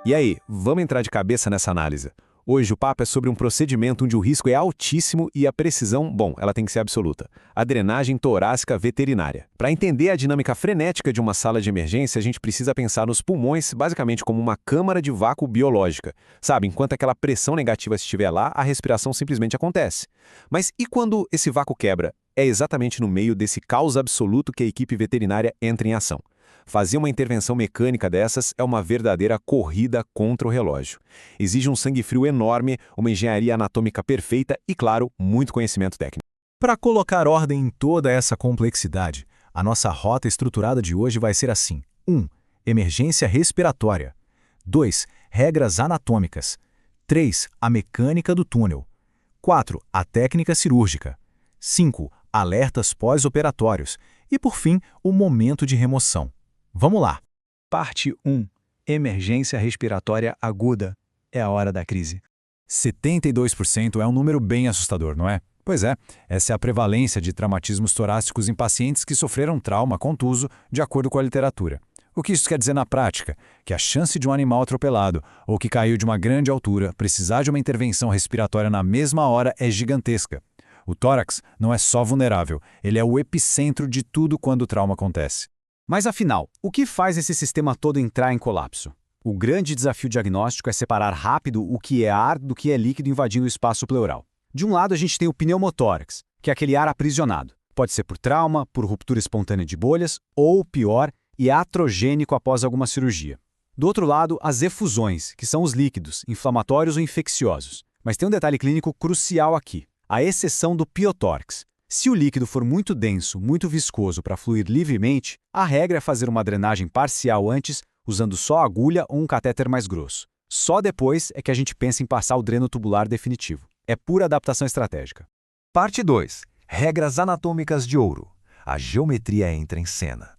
E aí, vamos entrar de cabeça nessa análise. Hoje o papo é sobre um procedimento onde o risco é altíssimo e a precisão, bom, ela tem que ser absoluta. A drenagem torácica veterinária. Para entender a dinâmica frenética de uma sala de emergência, a gente precisa pensar nos pulmões basicamente como uma câmara de vácuo biológica. Sabe, enquanto aquela pressão negativa estiver lá, a respiração simplesmente acontece. Mas e quando esse vácuo quebra? É exatamente no meio desse caos absoluto que a equipe veterinária entra em ação. Fazer uma intervenção mecânica dessas é uma verdadeira corrida contra o relógio. Exige um sangue frio enorme, uma engenharia anatômica perfeita e, claro, muito conhecimento técnico. Para colocar ordem em toda essa complexidade, a nossa rota estruturada de hoje vai ser assim: 1. Emergência respiratória. 2. Regras anatômicas. 3. A mecânica do túnel. 4. A técnica cirúrgica. 5. Alertas pós-operatórios. E, por fim, o momento de remoção. Vamos lá! Parte 1. Emergência respiratória aguda. É a hora da crise. 72% é um número bem assustador, não é? Pois é, essa é a prevalência de traumatismos torácicos em pacientes que sofreram trauma contuso, de acordo com a literatura. O que isso quer dizer na prática? Que a chance de um animal atropelado ou que caiu de uma grande altura precisar de uma intervenção respiratória na mesma hora é gigantesca. O tórax não é só vulnerável, ele é o epicentro de tudo quando o trauma acontece. Mas afinal, o que faz esse sistema todo entrar em colapso? O grande desafio diagnóstico é separar rápido o que é ar do que é líquido invadindo o espaço pleural. De um lado a gente tem o pneumotórax, que é aquele ar aprisionado. Pode ser por trauma, por ruptura espontânea de bolhas, ou, pior, iatrogênico após alguma cirurgia. Do outro lado, as efusões, que são os líquidos, inflamatórios ou infecciosos. Mas tem um detalhe clínico crucial aqui, a exceção do piotórax. Se o líquido for muito denso, muito viscoso para fluir livremente, a regra é fazer uma drenagem parcial antes, usando só agulha ou um catéter mais grosso. Só depois é que a gente pensa em passar o dreno tubular definitivo. É pura adaptação estratégica. Parte 2. Regras anatômicas de ouro. A geometria entra em cena.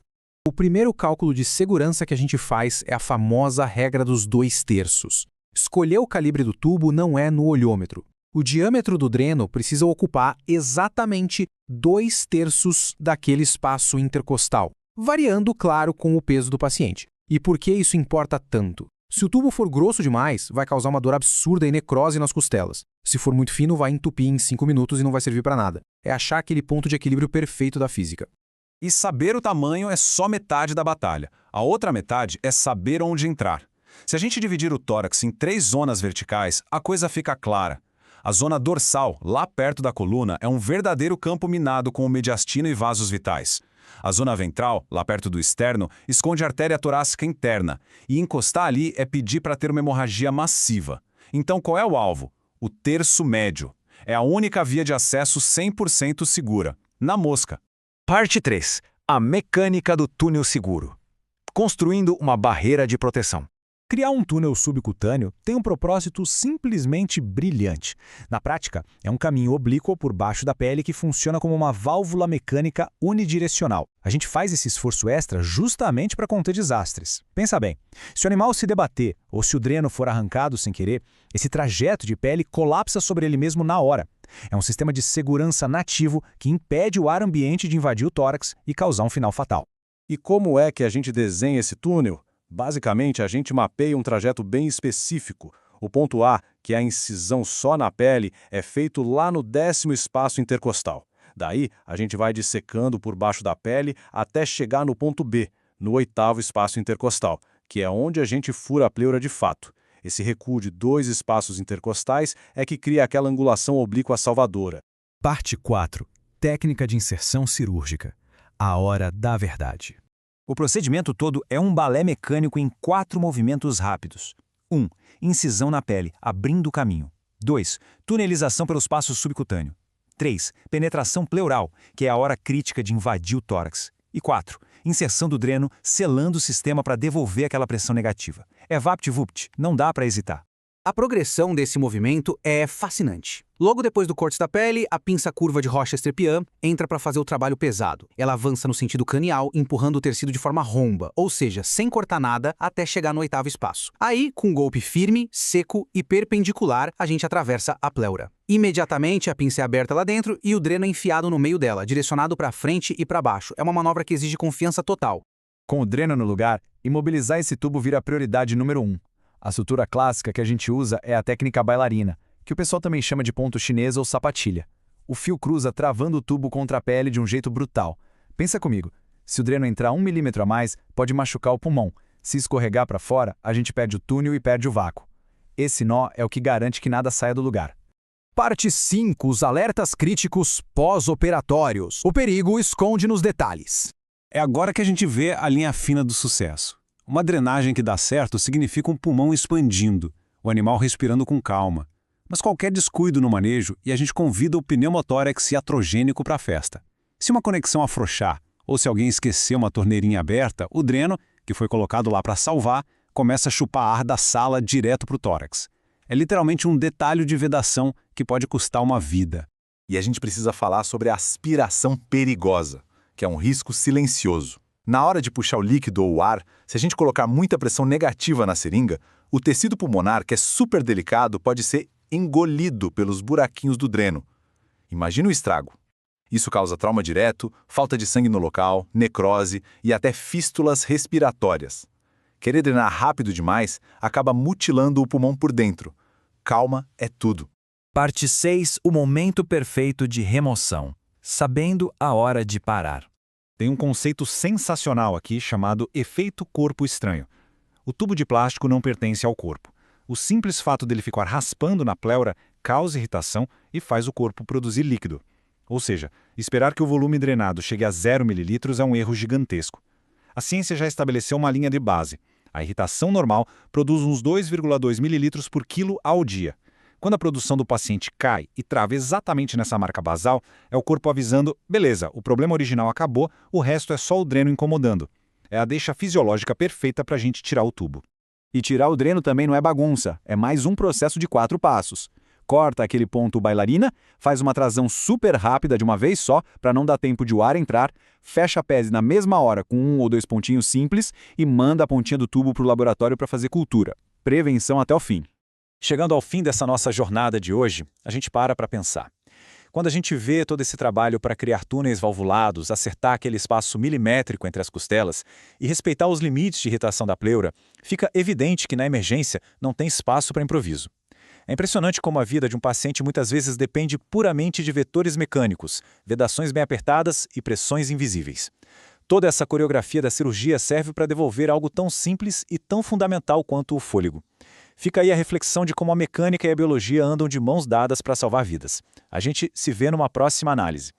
O primeiro cálculo de segurança que a gente faz é a famosa regra dos 2/3. Escolher o calibre do tubo não é no olhômetro. O diâmetro do dreno precisa ocupar exatamente 2/3 daquele espaço intercostal, variando, claro, com o peso do paciente. E por que isso importa tanto? Se o tubo for grosso demais, vai causar uma dor absurda e necrose nas costelas. Se for muito fino, vai entupir em 5 minutos e não vai servir para nada. É achar aquele ponto de equilíbrio perfeito da física. E saber o tamanho é só metade da batalha. A outra metade é saber onde entrar. Se a gente dividir o tórax em 3 zonas verticais, a coisa fica clara. A zona dorsal, lá perto da coluna, é um verdadeiro campo minado com o mediastino e vasos vitais. A zona ventral, lá perto do externo, esconde a artéria torácica interna, e encostar ali é pedir para ter uma hemorragia massiva. Então qual é o alvo? O terço médio. É a única via de acesso 100% segura, na mosca. Parte 3. A mecânica do túnel seguro. Construindo uma barreira de proteção. Criar um túnel subcutâneo tem um propósito simplesmente brilhante. Na prática, é um caminho oblíquo por baixo da pele que funciona como uma válvula mecânica unidirecional. A gente faz esse esforço extra justamente para conter desastres. Pensa bem, se o animal se debater ou se o dreno for arrancado sem querer, esse trajeto de pele colapsa sobre ele mesmo na hora. É um sistema de segurança nativo que impede o ar ambiente de invadir o tórax e causar um final fatal. E como é que a gente desenha esse túnel? Basicamente, a gente mapeia um trajeto bem específico. O ponto A, que é a incisão só na pele, é feito lá no 10º espaço intercostal. Daí, a gente vai dissecando por baixo da pele até chegar no ponto B, no 8º espaço intercostal, que é onde a gente fura a pleura de fato. Esse recuo de 2 espaços intercostais é que cria aquela angulação oblíqua salvadora. Parte 4. Técnica de inserção cirúrgica. A hora da verdade. O procedimento todo é um balé mecânico em 4 movimentos rápidos. 1. Incisão na pele, abrindo o caminho. 2. Tunelização pelo espaço subcutâneo. 3. Penetração pleural, que é a hora crítica de invadir o tórax. E 4. Inserção do dreno, selando o sistema para devolver aquela pressão negativa. É vapt-vupt, não dá para hesitar. A progressão desse movimento é fascinante. Logo depois do corte da pele, a pinça curva de Rochester-Pian entra para fazer o trabalho pesado. Ela avança no sentido cranial, empurrando o tecido de forma romba, ou seja, sem cortar nada, até chegar no 8º espaço. Aí, com um golpe firme, seco e perpendicular, a gente atravessa a pleura. Imediatamente, a pinça é aberta lá dentro e o dreno é enfiado no meio dela, direcionado para frente e para baixo. É uma manobra que exige confiança total. Com o dreno no lugar, imobilizar esse tubo vira a prioridade número 1. A sutura clássica que a gente usa é a técnica bailarina, que o pessoal também chama de ponto chinês ou sapatilha. O fio cruza travando o tubo contra a pele de um jeito brutal. Pensa comigo, se o dreno entrar 1 milímetro a mais, pode machucar o pulmão. Se escorregar para fora, a gente perde o túnel e perde o vácuo. Esse nó é o que garante que nada saia do lugar. Parte 5. Os alertas críticos pós-operatórios. O perigo esconde nos detalhes. É agora que a gente vê a linha fina do sucesso. Uma drenagem que dá certo significa um pulmão expandindo, o animal respirando com calma. Mas qualquer descuido no manejo e a gente convida o pneumotórax iatrogênico para a festa. Se uma conexão afrouxar ou se alguém esquecer uma torneirinha aberta, o dreno, que foi colocado lá para salvar, começa a chupar ar da sala direto para o tórax. É literalmente um detalhe de vedação que pode custar uma vida. E a gente precisa falar sobre a aspiração perigosa, que é um risco silencioso. Na hora de puxar o líquido ou o ar, se a gente colocar muita pressão negativa na seringa, o tecido pulmonar, que é super delicado, pode ser engolido pelos buraquinhos do dreno. Imagina o estrago. Isso causa trauma direto, falta de sangue no local, necrose e até fístulas respiratórias. Querer drenar rápido demais acaba mutilando o pulmão por dentro. Calma é tudo. Parte 6. O momento perfeito de remoção. Sabendo a hora de parar. Tem um conceito sensacional aqui chamado efeito corpo estranho. O tubo de plástico não pertence ao corpo. O simples fato dele ficar raspando na pleura causa irritação e faz o corpo produzir líquido. Ou seja, esperar que o volume drenado chegue a 0 ml é um erro gigantesco. A ciência já estabeleceu uma linha de base. A irritação normal produz uns 2,2 ml por quilo ao dia. Quando a produção do paciente cai e trava exatamente nessa marca basal, é o corpo avisando, beleza, o problema original acabou, o resto é só o dreno incomodando. É a deixa fisiológica perfeita para a gente tirar o tubo. E tirar o dreno também não é bagunça, é mais um processo de 4 passos. Corta aquele ponto bailarina, faz uma tração super rápida de uma vez só, para não dar tempo de o ar entrar, fecha a pese na mesma hora com 1 ou 2 pontinhos simples e manda a pontinha do tubo para o laboratório para fazer cultura. Prevenção até o fim. Chegando ao fim dessa nossa jornada de hoje, a gente para pensar. Quando a gente vê todo esse trabalho para criar túneis valvulados, acertar aquele espaço milimétrico entre as costelas e respeitar os limites de irritação da pleura, fica evidente que na emergência não tem espaço para improviso. É impressionante como a vida de um paciente muitas vezes depende puramente de vetores mecânicos, vedações bem apertadas e pressões invisíveis. Toda essa coreografia da cirurgia serve para devolver algo tão simples e tão fundamental quanto o fôlego. Fica aí a reflexão de como a mecânica e a biologia andam de mãos dadas para salvar vidas. A gente se vê numa próxima análise.